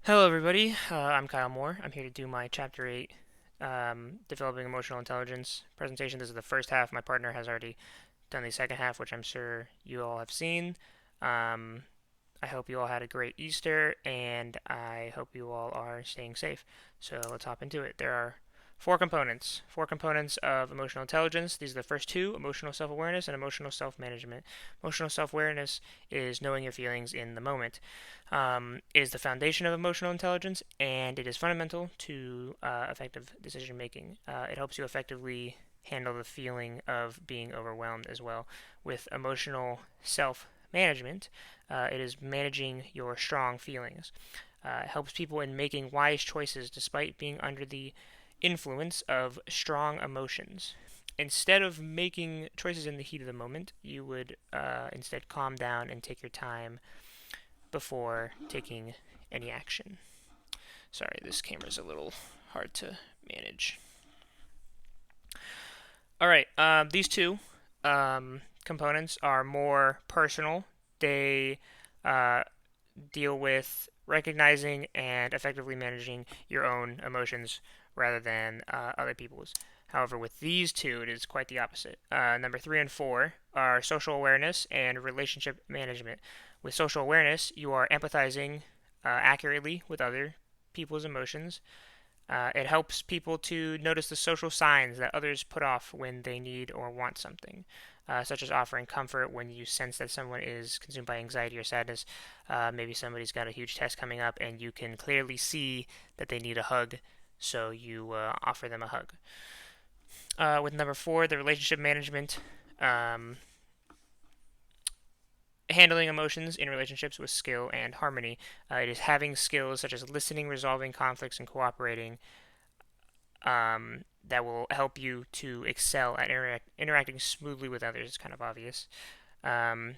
Hello, everybody. I'm Kyle Moore. I'm here to do my Chapter 8 Developing Emotional Intelligence presentation. This is the first half. My partner has already done the second half, which I'm sure you all have seen. Um, I hope you all had a great Easter, and I hope you all are staying safe. So let's hop into it. There are four components of emotional intelligence. These are the first two: emotional self-awareness and emotional self-management. Emotional self-awareness is knowing your feelings in the moment. Is the foundation of emotional intelligence, and it is fundamental to effective decision making. It helps you effectively handle the feeling of being overwhelmed as well. With emotional self management, it is managing your strong feelings. It helps people in making wise choices despite being under the influence of strong emotions. Instead of making choices in the heat of the moment, you would instead calm down and take your time before taking any action. Sorry, this camera's a little hard to manage. All right, these two components are more personal. They uh, deal with recognizing and effectively managing your own emotions rather than other people's. However, with these two, it is quite the opposite. Number three and four are social awareness and relationship management. With social awareness, you are empathizing accurately with other people's emotions. It helps people to notice the social signs that others put off when they need or want something, such as offering comfort when you sense that someone is consumed by anxiety or sadness. Maybe somebody's got a huge test coming up and you can clearly see that they need a hug, so you offer them a hug. With number four, the relationship management. Um, Handling emotions in relationships with skill and harmony. It is having skills such as listening, resolving conflicts, and cooperating that will help you to excel at interacting smoothly with others. It's kind of obvious. Um,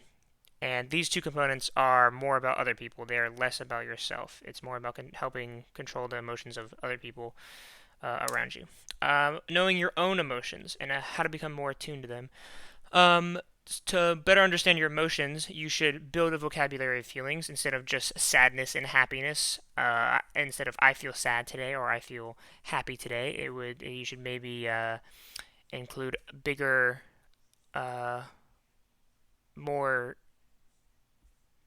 and these two components are more about other people. They are less about yourself. It's more about helping control the emotions of other people around you. Knowing your own emotions and how to become more attuned to them. Um, to better understand your emotions, you should build a vocabulary of feelings instead of just sadness and happiness. Instead of I feel sad today or I feel happy today, it would you should maybe include bigger, uh, more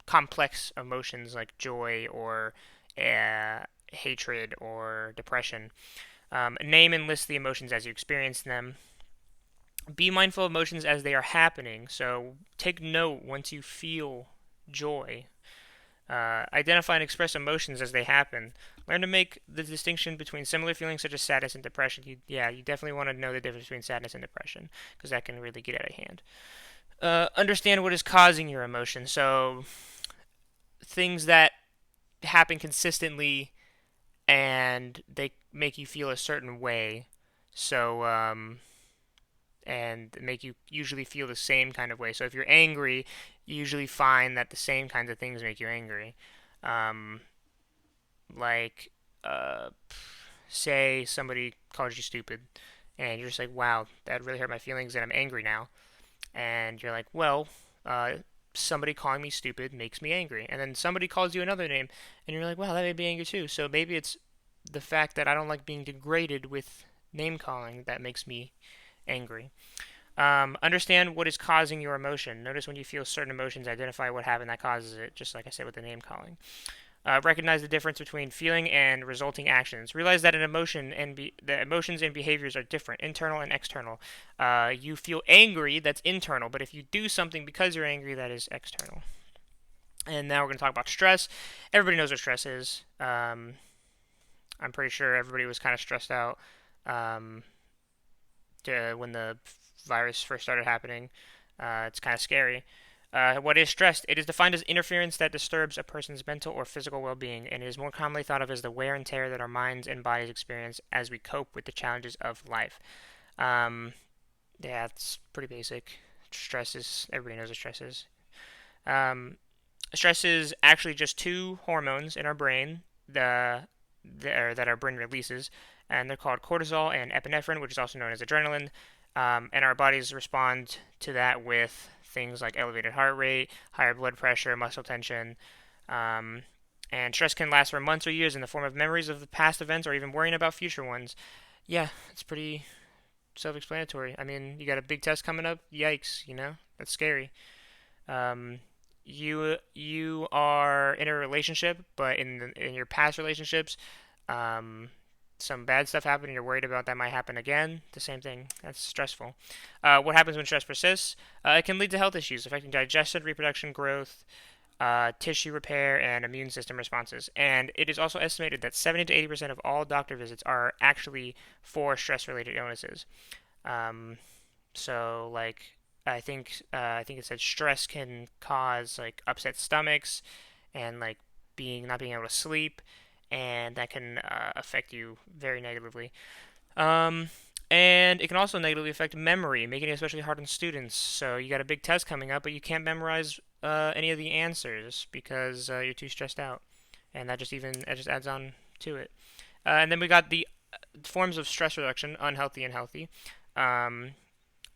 complex emotions like joy or hatred or depression. Name and list the emotions as you experience them. Be mindful of emotions as they are happening. So take note once you feel joy. Identify and express emotions as they happen. Learn to make the distinction between similar feelings such as sadness and depression. You definitely want to know the difference between sadness and depression because that can really get out of hand. Understand what is causing your emotion. So things that happen consistently and they make you feel a certain way. So and make you usually feel the same kind of way. So if you're angry, you usually find that the same kinds of things make you angry. Um, like, uh, say somebody calls you stupid, and you're just like, wow, that really hurt my feelings, and I'm angry now. And you're like, well, uh, somebody calling me stupid makes me angry. And then somebody calls you another name, and you're like, wow, that made me angry too. So maybe it's the fact that I don't like being degraded with name calling that makes me angry. Understand what is causing your emotion. Notice when you feel certain emotions, identify what happened that causes it, just like I said with the name calling. Recognize the difference between feeling and resulting actions. Realize that an emotion and the emotions and behaviors are different, internal and external. You feel angry, that's internal, but if you do something because you're angry, that is external. And now we're going to talk about stress. Everybody knows what stress is. I'm pretty sure everybody was kind of stressed out um, when the virus first started happening. It's kind of scary. What is stress? It is defined as interference that disturbs a person's mental or physical well being, and it is more commonly thought of as the wear and tear that our minds and bodies experience as we cope with the challenges of life. Um, yeah, it's pretty basic. Stress is, everybody knows what stress is. Um, Stress is actually just two hormones in our brain that our brain releases, and they're called cortisol and epinephrine, which is also known as adrenaline. And our bodies respond to that with things like elevated heart rate, higher blood pressure, muscle tension. Um, And stress can last for months or years in the form of memories of the past events or even worrying about future ones. Yeah, it's pretty self-explanatory. I mean, you got a big test coming up. Yikes, that's scary. Um, you are in a relationship, but in your past relationships, um, some bad stuff happened, and you're worried about that might happen again. The same thing. That's stressful. What happens when stress persists? It can lead to health issues affecting digestion, reproduction, growth, tissue repair, and immune system responses. And it is also estimated that 70 to 80% of all doctor visits are actually for stress-related illnesses. Um, so like I think it said stress can cause like upset stomachs and like being not being able to sleep, and that can affect you very negatively. Um, and it can also negatively affect memory, making it especially hard on students. So you got a big test coming up, but you can't memorize any of the answers because you're too stressed out, and that just adds on to it. And then we got the forms of stress reduction: unhealthy and healthy. Um,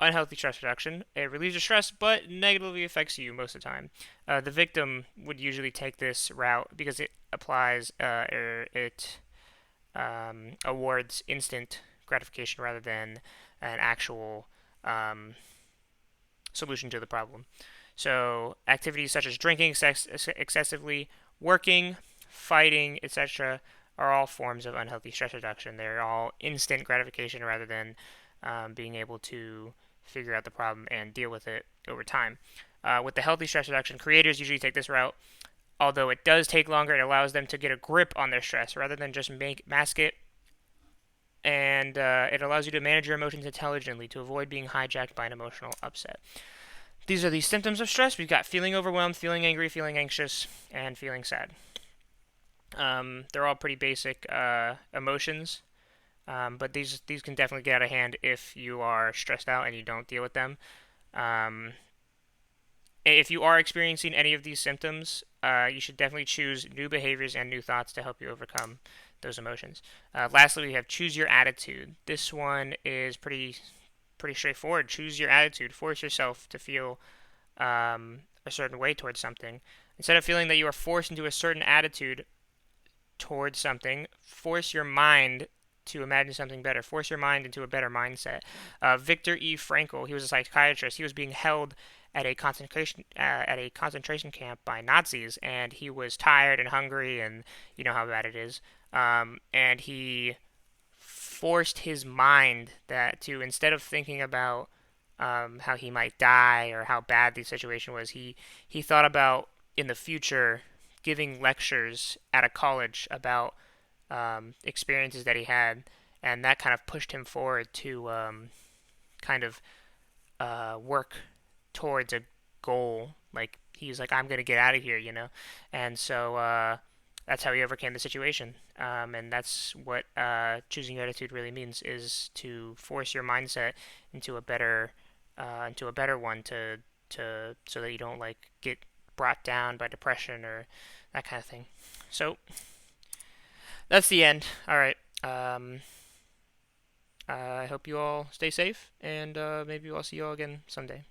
Unhealthy stress reduction. It relieves your stress, but negatively affects you most of the time. The victim would usually take this route because it applies, or it awards instant gratification rather than an actual um, solution to the problem. So, activities such as drinking excessively, working, fighting, etc., are all forms of unhealthy stress reduction. They're all instant gratification rather than being able to figure out the problem and deal with it over time. With the healthy stress reduction, creators usually take this route. Although it does take longer, it allows them to get a grip on their stress rather than just mask it, and it allows you to manage your emotions intelligently to avoid being hijacked by an emotional upset. These are the symptoms of stress. We've got feeling overwhelmed, feeling angry, feeling anxious, and feeling sad. They're all pretty basic emotions, but these can definitely get out of hand if you are stressed out and you don't deal with them. Um, if you are experiencing any of these symptoms, you should definitely choose new behaviors and new thoughts to help you overcome those emotions. Lastly, we have choose your attitude. This one is pretty straightforward. Choose your attitude. Force yourself to feel a certain way towards something. Instead of feeling that you are forced into a certain attitude towards something, force your mind to imagine something better. Force your mind into a better mindset. Viktor E. Frankl, he was a psychiatrist. He was being held at a concentration camp by Nazis, and he was tired and hungry, and you know how bad it is. And he forced his mind that to instead of thinking about how he might die or how bad the situation was, he thought about in the future giving lectures at a college about experiences that he had, and that kind of pushed him forward to kind of work towards a goal. Like he's like, I'm gonna get out of here. And so that's how he overcame the situation. And that's what choosing your attitude really means: is to force your mindset into a better one to so that you don't like get brought down by depression or that kind of thing. So that's the end. All right. I hope you all stay safe, and maybe I'll see you all again someday.